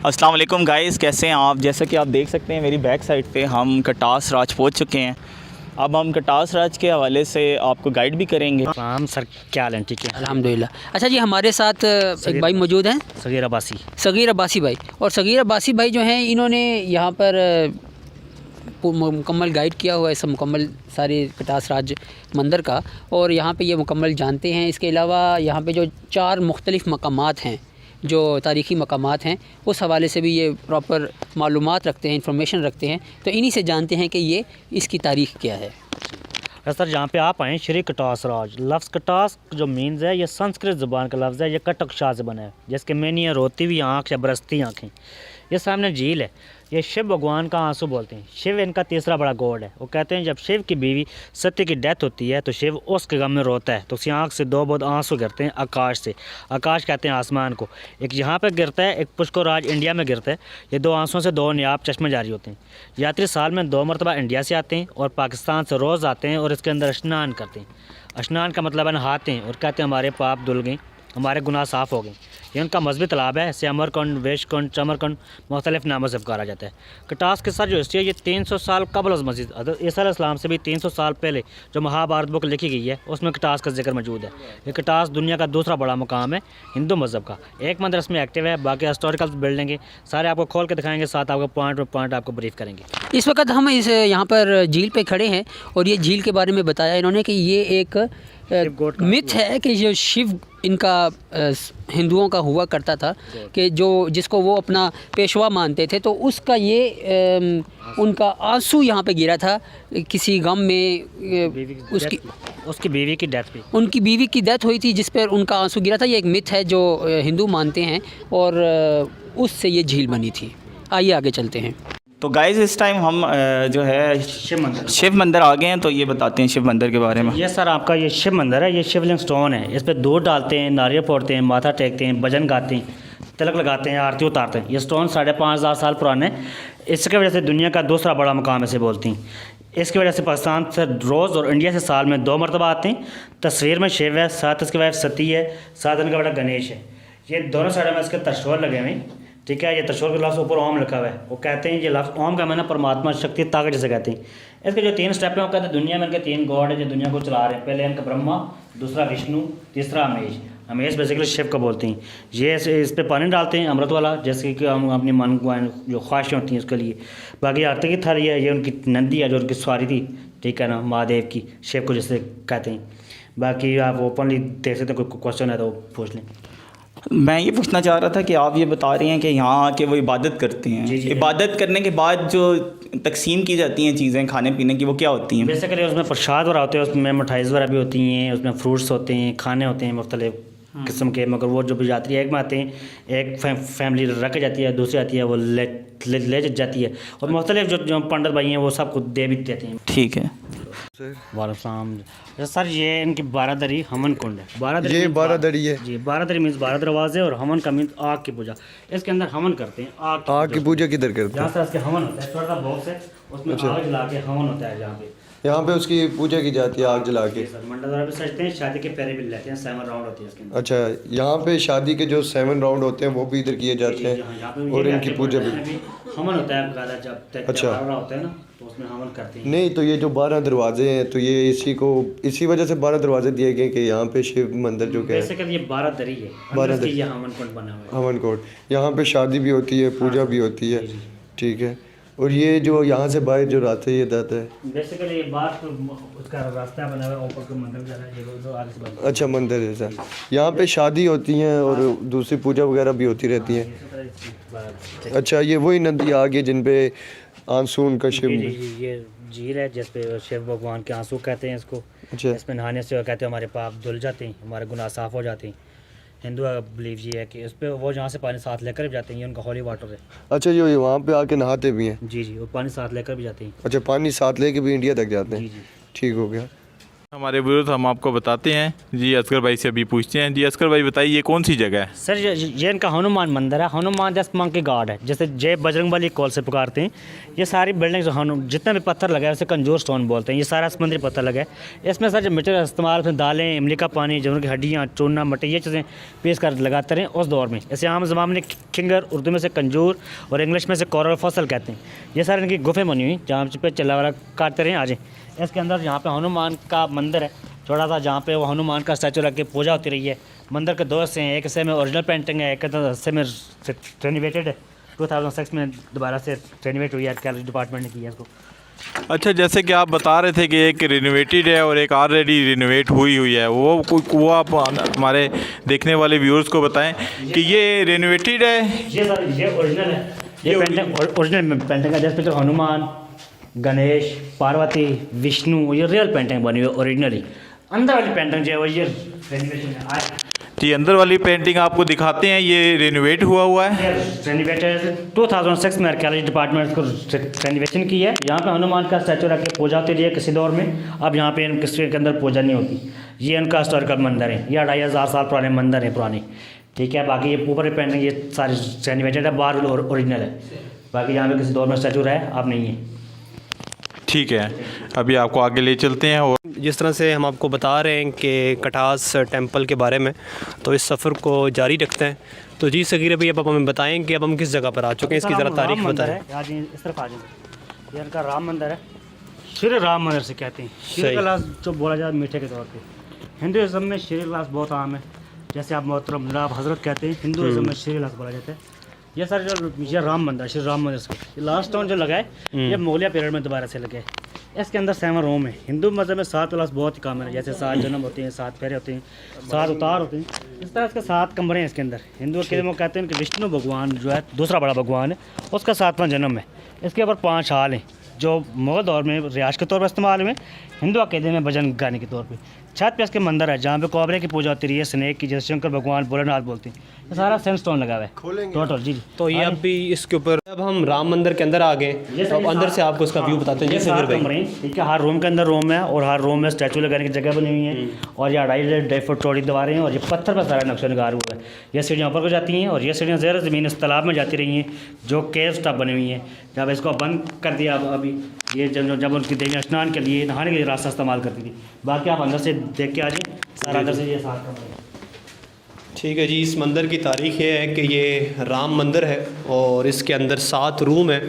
अस्सलाम वालेकुम गाइस, कैसे हैं आप। जैसा कि आप देख सकते हैं मेरी बैक साइड पे हम कटास राज पहुंच चुके हैं। अब हम कटास राज के हवाले से आपको गाइड भी करेंगे। हम सर क्या हाल है? ठीक है अल्हम्दुलिल्लाह। अच्छा जी, हमारे साथ एक भाई मौजूद हैं, सगीर अब्बासी। सगीर अब्बासी भाई। और सगीर अब्बासी भाई जो हैं, इन्होंने यहाँ पर मुकम्मल गाइड किया हुआ है सब मुकम्मल सारे कटास राज मंदिर का, और यहाँ पे ये मुकम्मल जानते हैं। इसके अलावा यहाँ पे जो 4 मुख्तलिफ़ मकामात हैं, जो तारीख़ी मकामात हैं, उस हवाले से भी ये प्रॉपर मालूमात रखते हैं, इंफॉर्मेशन रखते हैं। तो इन्हीं से जानते हैं कि ये इसकी तारीख़ क्या है। सर जहाँ पे आप आएँ श्री कटास राज, लफ्ज़ कटास जो मीन्स है ये संस्कृत ज़ुबान का लफ्ज़ है। ये कटक शाह से बना है, जिसके मेनी है रोती हुई आँख या बरसती आँखें। ये सामने झील है, ये शिव भगवान का आंसू बोलते हैं। शिव इनका तीसरा बड़ा गॉड है। वो कहते हैं जब शिव की बीवी सत्य की डेथ होती है तो शिव उसके गम में रोता है, तो उसकी आँख से 2 बूंद आंसू गिरते हैं आकाश से। आकाश कहते हैं आसमान को। एक यहाँ पे गिरता है, एक पुष्कर राज इंडिया में गिरता है। ये 2 आंसुओं से 2 नायाब चश्मे जारी होते हैं। यात्री साल में 2 मरतबा इंडिया से आते हैं और पाकिस्तान से रोज़ आते हैं और इसके अंदर स्नान करते हैं। स्नान का मतलब है नहाते हैं और कहते हैं हमारे पाप धुल गए, हमारे गुनाह साफ़ हो गए। ये उनका मजहबी तालाब है। इसे अमरकुंड, वेशकुंड, चमरकुंड मुख्तलिफ नामों से पुकारा जाता है। कटास के साथ जो हिस्ट्री है ये 300 साल कबल मस्जिद ईसा अलैहिस्सलाम से भी 300 साल पहले जो महाभारत बुक लिखी गई है उसमें कटास का जिक्र मौजूद है। ये कटास दुनिया का दूसरा बड़ा मुकाम है हिंदू मज़हब का। एक मंदिर इसमें एक्टिव है, बाकी हिस्टोरिकल बिल्डिंग सारे आपको खोल के दिखाएंगे, साथ आपको पॉइंट पर पॉइंट आपको ब्रीफ करेंगे। इस वक्त हम इस यहाँ पर झील पे खड़े हैं और ये झील के बारे में बताया इन्होंने कि ये एक मिथ है कि जो शिव इनका हिंदुओं का हुआ करता था, कि जिसको वो अपना पेशवा मानते थे, तो उसका ये उनका आंसू यहाँ पे गिरा था किसी गम में। उसकी बीवी की डेथ भी, उनकी बीवी की डेथ हुई थी जिस पर उनका आंसू गिरा था। ये एक मिथ है जो हिंदू मानते हैं और उससे ये झील बनी थी। आइए आगे चलते हैं। तो गाइस इस टाइम हम जो है शिव मंदिर आ गए हैं, तो ये बताते हैं शिव मंदिर के बारे में। ये सर आपका ये शिव मंदिर है। ये शिवलिंग स्टोन है। इस पर दूध डालते हैं, नारियल फोड़ते हैं, माथा टेकते हैं, भजन गाते हैं, तिलक लगाते हैं, आरती उतारते हैं। ये स्टोन 5,500 साल पुराने हैं। इसकी वजह से दुनिया का दूसरा बड़ा मुकाम ऐसे बोलती हैं। इसकी वजह से पाकिस्तान से रोज़ और इंडिया से साल में 2 मरतबा आते हैं। तस्वीर में शिव है, साथ इसकी वाइफ सती है, साथ इनका बेटा गणेश है। ये दोनों साइड में इसके त्रिशूल लगे हुए हैं, ठीक है। ये त्रिशूल के लफ्ज़ ऊपर ओम लिखा हुआ है। वो कहते हैं ये लफ्ज़ ओम का मैंने परमात्मा, शक्ति, ताकत जैसे कहते हैं। इसके जो 3 स्टेप हैं वो कहते हैं दुनिया में इनके 3 गॉड है जो दुनिया को चला रहे हैं। पहले इनका ब्रह्मा, दूसरा विष्णु, तीसरा हमेश। हमेश बेसिकली शिव को बोलते हैं। ये इस पर पानी डालते हैं अमृत वाला, जैसे कि हम अपनी मन जो ख्वाहिशें होती हैं उसके लिए। बाकी आरती की थाली है, ये उनकी नंदी है जो उनकी सवारी थी, ठीक है ना, महादेव की, शिव को जैसे कहते हैं। बाकी आप ओपनली देख सकते हैं, कोई क्वेश्चन है तो पूछ लें। मैं ये पूछना चाह रहा था कि आप ये बता रहे हैं कि यहाँ आके वो इबादत करते हैं। जी, इबादत करने के बाद जो तकसीम की जाती हैं चीज़ें खाने पीने की, वो क्या होती हैं? बेसिकली उसमें प्रसाद वगैरह होते हैं, उसमें मिठाई वगैरह भी होती हैं, उसमें फ्रूट्स होते हैं, खाने होते हैं मुख्तलिफ किस्म के। मगर वो जो भी यात्री एक में आते हैं, एक फैमिली रख जाती है, दूसरी आती है वो ले जाती है, और मुख्तलिफ जो पंडित भाई हैं वो सबको दे भी देते हैं। ठीक है। वालेकुम सर, ये इनकी बारादरी हमन कुंड है। बारादरी ये बारादरी है जी। बारादरी मीन्स 12 दरवाजे, और हमन का मीन्स आग की पूजा। इसके अंदर हमन करते हैं, आग की पूजा किधर करते जहाँ से इसके हमन होता है, छोटा सा बॉक्स है, उसमें आग जला के हमन होता है। जहाँ पे यहाँ पे उसकी पूजा की जाती है आग जला के। सर मंडल द्वारा भी सजते हैं, शादी के फेरे भी लेते हैं, 7 राउंड होती है इसके अंदर। अच्छा, यहाँ पे शादी के जो 7 राउंड होते हैं वो भी इधर किए जाते हैं, और इनकी पूजा भी। हमन होता है बकायदा, जब अच्छा होता है ना तो उसमें हमन करते हैं। नहीं, तो ये जो 12 दरवाजे हैं, तो ये इसी वजह से 12 दरवाजे दिए गए कि यहाँ पे शिव मंदिर जो क्या है, ये 12 दरी है, 12 दरी, ये हमन कुंड बना हुआ है। हवन कोट। यहाँ पे शादी भी होती है, पूजा भी होती है, ठीक है। और ये जो यहाँ से बाहर जो रास्ता ये जाता है, बेसिकली ये बात उसका रास्ता बना हुआ है, ऊपर का मंदिर जा रहा है, ये जो आगे से बना। अच्छा, मंदिर जैसा। यहाँ पे शादी होती हैं और दूसरी पूजा वगैरह भी होती रहती है। अच्छा, ये वही नदी आगे जिन पे आंसू उनका शिव। ये झील है जिस पे शिव भगवान के आंसू कहते हैं इसको। अच्छा, इसमें नहाने से कहते हैं हमारे पाप धुल जाते हैं, हमारे गुनाह साफ़ हो जाते हैं। हिंदू बिलीव ये है कि इस पे वो जहाँ से पानी साथ लेकर भी जाते हैं, ये उनका हॉली वाटर है। अच्छा, ये वहाँ पे आके नहाते भी हैं? जी जी, वो पानी साथ लेकर भी जाते हैं। अच्छा, पानी साथ लेके भी इंडिया तक जाते हैं? जी जी। ठीक हो गया। हमारे विरोध हम आपको बताते हैं। जी असगर भाई से अभी पूछते हैं। जी असगर भाई बताइए, ये कौन सी जगह है? सर ये इनका हनुमान मंदिर है। हनुमान जस्ट मंकी गॉड है, जैसे जय बजरंगबली कॉल से पुकारते हैं। ये सारी बिल्डिंग जो जितने भी पत्थर लगे हैं उसे कंजूर स्टोन बोलते हैं। ये सारा समुद्री पत्थर लगा है। इसमें सर जो मटेरियल इस्तेमाल में दालें, इमली का पानी, जानवर की हड्डियाँ, चूना, मट्टी, ये चीज़ें पीस कर लगाते रहे उस दौर में। जैसे आम ज़माने में खिंगर, उर्दू में से कंजूर और इंग्लिश में से कोरल फसल कहते हैं। ये सारी इनकी गुफे बनी हुई जहाँ पे चला वाला काटते रहे। आज इसके अंदर यहाँ पे हनुमान का मंदिर है छोटा सा, जहाँ पे वो हनुमान का स्टैचू रख के पूजा होती रही है। मंदिर के दो हिस्से हैं, एक हिस्से में ओरिजिनल पेंटिंग है, एक हिस्से में रेनोवेटेड है। 2006 में दोबारा से रेनोवेट हुई है, आर्कियोलॉजी डिपार्टमेंट ने किया इसको। अच्छा, जैसे कि आप बता रहे थे कि एक रिनोवेटेड है और एक ऑलरेडी रिनोवेट हुई है, वो आप हमारे देखने वाले व्यूअर्स को बताएं कि ये रिनोवेटेड है। ये सर ये ओरिजिनल है, ये पेंटिंग ओरिजिनल पेंटिंग है। जैसे पिक्चर हनुमान, गणेश, पार्वती, विष्णु, ये रियल पेंटिंग बनी हुई है ओरिजिनली। अंदर वाली पेंटिंग जो है वो ये रेनोवेशन है। जी अंदर वाली पेंटिंग आपको दिखाते हैं, ये रिनोवेट हुआ है। रेनोवेटेड 2006 में आर्कियोलॉजी डिपार्टमेंट को रेनोवेशन की है। यहाँ पे हनुमान का स्टैचू रख के पूजा होती रही है किसी दौर में। अब यहाँ पे किसी के अंदर पूजा नहीं होती। ये इनका हिस्टोरिकल मंदिर है, ये 2500 साल पुराने मंदिर है पुराने, ठीक है। बाकी ये ऊपर पेंटिंग ये सारी रेनोवेटेड है, बाहर ओरिजिनल है। बाकी यहाँ पे किसी दौर में स्टैचू रहा है, अब नहीं है। ठीक है, अभी आपको आगे ले चलते हैं। और जिस तरह से हम आपको बता रहे हैं कि कटास टेंपल के बारे में, तो इस सफ़र को जारी रखते हैं। तो जी सगीर भाई, अब आप हमें बताएं कि अब हम किस जगह पर आ चुके हैं, इसकी ज़रा तारीख बताएं। आज इस तरफ आ जाए, ये इनका राम मंदिर है। श्री राम मंदिर से कहते हैं। श्री कलास जो बोला जाता है मीठे के तौर पे। हिंदुज़म में श्री कलास बहुत आम है, जैसे आप मोहतरम जनाब हज़रत कहते हैं, हिंदुज़म में श्री कलास बोला जाता है। ये सर जो ये राम मंदिर, श्री राम मंदिर से ये लास्ट स्टोन जो लगा है ये मोगलिया पीरियड में दोबारा से लगे। इसके अंदर 7 रूम है। हिंदू मज़हब में 7 क्लास बहुत ही कामन है, जैसे 7 जन्म होते हैं, 7 फेरे होते हैं, 7 उतार होते हैं। इस तरह इसके 7 कमरे हैं इसके अंदर। हिंदू के वो कहते हैं कि विष्णु भगवान जो है दूसरा बड़ा भगवान है, उसका 7वां जन्म है। इसके ऊपर 5 हाल हैं जो मुग़ल दौर में रियाज के तौर पर इस्तेमाल हुए, हिंदू अक़ीदे में भजन गाने के तौर पे। छत पे इसके मंदिर है जहाँ पे कोबरे की पूजा होती रही है, स्नेक की, जैसे शंकर भगवान भोलेनाथ बोलते हैं। ये सारा सैंडस्टोन लगा हुआ है टोटल। जी तो ये अब भी इसके ऊपर, अब हम राम मंदिर के अंदर आ गए, तो अब अंदर से आपको इसका व्यू बताते हैं। जी सगीर भाई, ठीक है, हर रूम के अंदर रूम है और हर रूम में स्टैचू लगाने की जगह बनी हुई है। और ये 2.5 फुट चौड़ी दीवारें हैं और ये पत्थर पर सारा नक्शा निगार हुआ है। ये सीढ़ियाँ ऊपर को जाती हैं और ये सीढ़ियाँ ज़ेर ज़मीन इस तालाब में जाती रही हैं जो केव स्टॉप बनी हुई हैं। जब इसको बंद कर दिया अभी, ये जब उनकी देवियाँ स्नान के लिए, नहाने के लिए रास्ता इस्तेमाल करती थी। बाकी आप अंदर से देख के आ जाए, सारा अंदर से ये साथ कमरे। ठीक है जी, इस मंदिर की तारीख़ ये है कि ये राम मंदिर है और इसके अंदर 7 रूम है।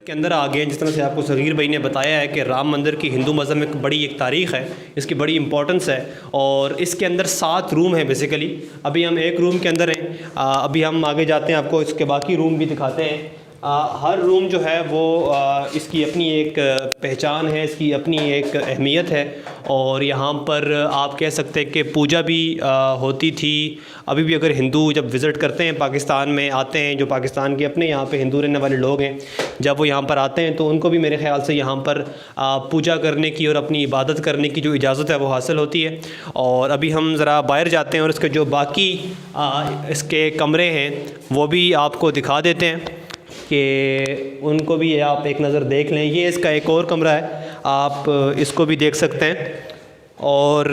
के अंदर आ गए, जिस तरह से आपको सगीर भाई ने बताया है कि राम मंदिर की हिंदू मज़हब में एक तारीख़ है, इसकी बड़ी इंपॉर्टेंस है। और इसके अंदर 7 रूम हैं बेसिकली। अभी हम एक रूम के अंदर हैं, अभी हम आगे जाते हैं, आपको इसके बाकी रूम भी दिखाते हैं। हर रूम जो है वो इसकी अपनी एक पहचान है, इसकी अपनी एक अहमियत है। और यहाँ पर आप कह सकते हैं कि पूजा भी होती थी। अभी भी अगर हिंदू जब विज़िट करते हैं, पाकिस्तान में आते हैं, जो पाकिस्तान के अपने यहाँ पे हिंदू रहने वाले लोग हैं, जब वो यहाँ पर आते हैं तो उनको भी मेरे ख़्याल से यहाँ पर पूजा करने की और अपनी इबादत करने की जो इजाज़त है वो हासिल होती है। और अभी हम ज़रा बाहर जाते हैं और इसके जो बाकी इसके कमरे हैं वो भी आपको दिखा देते हैं कि उनको भी आप एक नज़र देख लें। ये इसका एक और कमरा है, आप इसको भी देख सकते हैं। और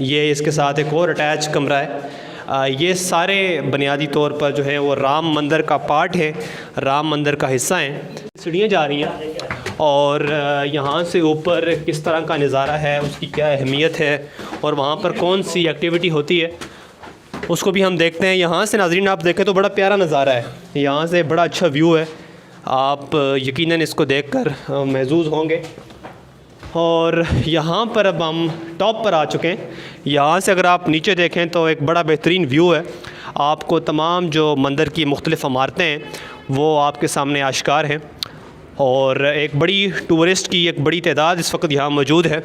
ये इसके साथ एक और अटैच कमरा है। ये सारे बुनियादी तौर पर जो है वो राम मंदिर का पार्ट है, राम मंदिर का हिस्सा है। सीढ़ियाँ जा रही हैं और यहाँ से ऊपर किस तरह का नज़ारा है, उसकी क्या अहमियत है और वहाँ पर कौन सी एक्टिविटी होती है उसको भी हम देखते हैं। यहाँ से नाज़रीन आप देखें तो बड़ा प्यारा नज़ारा है, यहाँ से बड़ा अच्छा व्यू है, आप यकीनन इसको देखकर महसूस होंगे। और यहाँ पर अब हम टॉप पर आ चुके हैं। यहाँ से अगर आप नीचे देखें तो एक बड़ा बेहतरीन व्यू है, आपको तमाम जो मंदिर की मुख्तलिफ़ इमारतें हैं वो आपके सामने आश्कार हैं। और एक बड़ी टूरिस्ट की एक बड़ी तादाद इस वक्त यहाँ मौजूद है।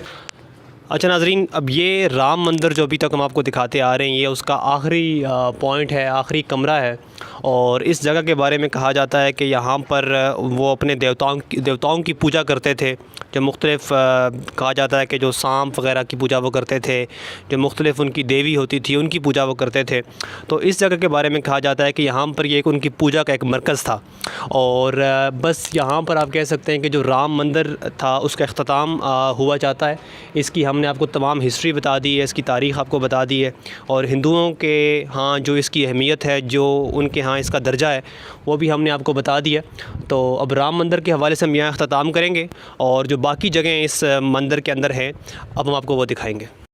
अच्छा नाज़रीन, अब ये राम मंदिर जो अभी तक हम आपको दिखाते आ रहे हैं, ये उसका आखिरी पॉइंट है, आखिरी कमरा है। और इस जगह के बारे में कहा जाता है कि यहाँ पर वो अपने देवताओं की पूजा करते थे। जो मुख्तलिफ़ कहा जाता है कि जो सांप वग़ैरह की पूजा वो करते थे, जो मुख्तलिफ़ उनकी देवी होती थी उनकी पूजा वो करते थे। तो इस जगह के बारे में कहा जाता है कि यहाँ पर ये एक उनकी पूजा का एक मरकज़ था। और बस यहाँ पर आप कह सकते हैं कि जो राम मंदिर था उसका अख्ताम हुआ चाहता है। इसकी हम हमने आपको तमाम हिस्ट्री बता दी है, इसकी तारीख़ आपको बता दी है, और हिंदुओं के यहाँ जो इसकी अहमियत है, जो उनके यहाँ इसका दर्जा है, वो भी हमने आपको बता दिया। तो अब राम मंदिर के हवाले से हम यहाँ अख्ताम करेंगे और जो बाकी जगहें इस मंदिर के अंदर हैं अब हम आपको वो दिखाएँगे।